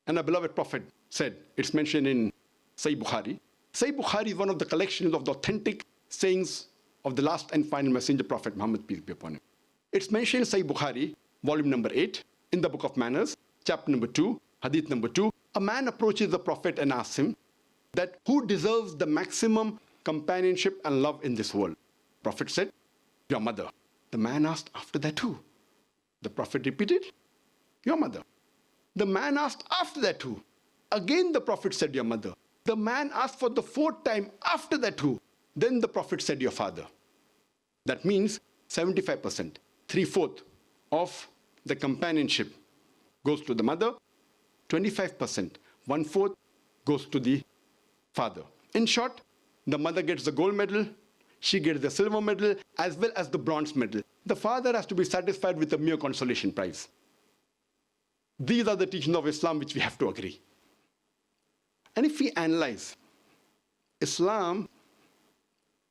And our beloved Prophet said, it's mentioned in Sahih Bukhari. Sahih Bukhari is one of the collections of the authentic sayings of the last and final messenger, Prophet Muhammad, peace be upon him. It's mentioned in Sahih Bukhari, volume number 8, in the book of manners, chapter number 2, hadith number 2. A man approaches the Prophet and asks him that who deserves the maximum companionship and love in this world? Prophet said, your mother. The man asked, after that who? The Prophet repeated, your mother. The man asked, after that who? Again the Prophet said, your mother. The man asked for the fourth time, after that who? Then the Prophet said, your father. That means 75%, 3/4 of the companionship goes to the mother, 25%, 1/4 goes to the father. In short, the mother gets the gold medal, she gets the silver medal, as well as the bronze medal. The father has to be satisfied with a mere consolation prize. These are the teachings of Islam which we have to agree. And if we analyze, Islam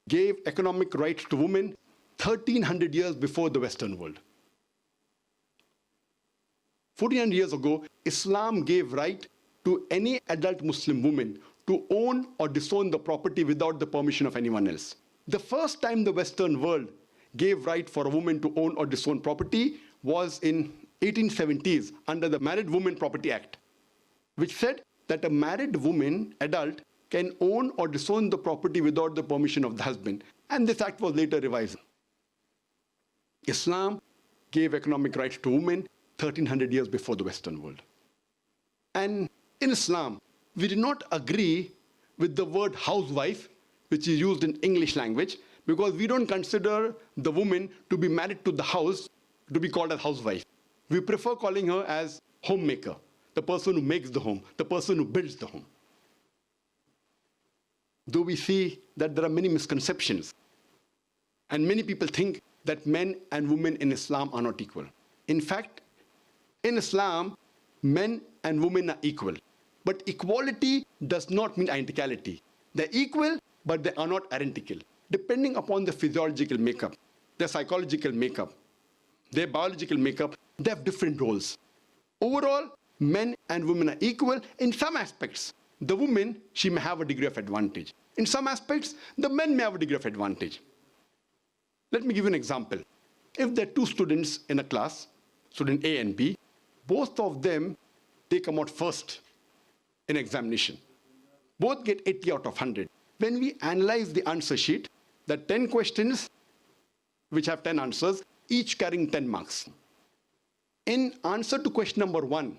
gave economic rights to women 1300 years before the Western world. 1400 years ago, Islam gave right to any adult Muslim woman to own or disown the property without the permission of anyone else. The first time the Western world gave right for a woman to own or disown property was in 1870s under the Married Women Property Act, which said that a married woman, adult, can own or disown the property without the permission of the husband. And this act was later revised. Islam gave economic rights to women 1300 years before the Western world. And in Islam, we do not agree with the word housewife, which is used in English language, because we don't consider the woman to be married to the house to be called as housewife. We prefer calling her as homemaker, the person who makes the home, the person who builds the home. Though we see that there are many misconceptions, and many people think that men and women in Islam are not equal. In fact, in Islam, men and women are equal. But equality does not mean identicality. They're equal, but they are not identical. Depending upon the physiological makeup, their psychological makeup, their biological makeup, they have different roles. Overall, men and women are equal in some aspects. The woman, she may have a degree of advantage. In some aspects, the men may have a degree of advantage. Let me give you an example. If there are two students in a class, student A and B, both of them, they come out first in examination. Both get 80 out of 100. When we analyze the answer sheet, there are 10 questions which have 10 answers, each carrying 10 marks. In answer to question number 1,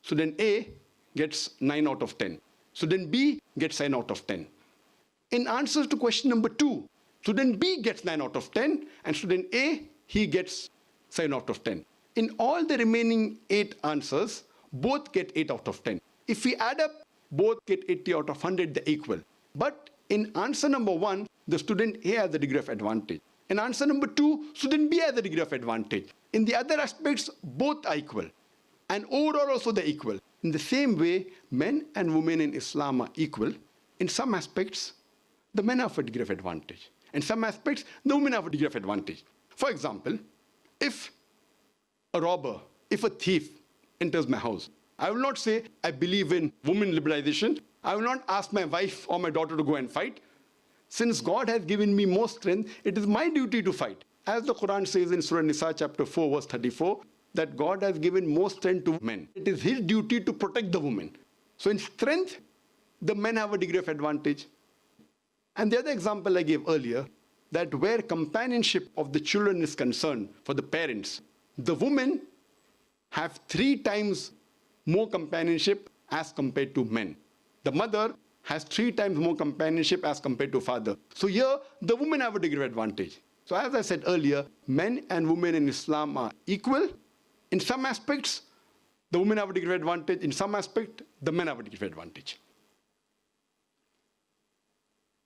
student A gets 9 out of 10. Student B gets 9 out of 10. In answer to question number 2, student B gets 9 out of 10, and student A, he gets 7 out of 10. In all the remaining 8 answers, both get 8 out of 10. If we add up, both get 80 out of 100, they're equal. But in answer number 1, the student A has a degree of advantage. In answer number 2, student B has a degree of advantage. In the other aspects, both are equal. And overall also they're equal. In the same way, men and women in Islam are equal. In some aspects, the men have a degree of advantage. In some aspects, the women have a degree of advantage. For example, if a robber, if a thief enters my house, I will not say, I believe in women liberalization. I will not ask my wife or my daughter to go and fight. Since God has given me more strength, it is my duty to fight. As the Quran says in Surah Nisa chapter 4 verse 34, that God has given more strength to men. It is his duty to protect the woman. So in strength, the men have a degree of advantage. And the other example I gave earlier, that where companionship of the children is concerned for the parents, the women have 3 times more companionship as compared to men. The mother has 3 times more companionship as compared to father. So here, the women have a degree of advantage. So as I said earlier, men and women in Islam are equal. In some aspects, the women have a degree of advantage. In some aspect, the men have a degree of advantage.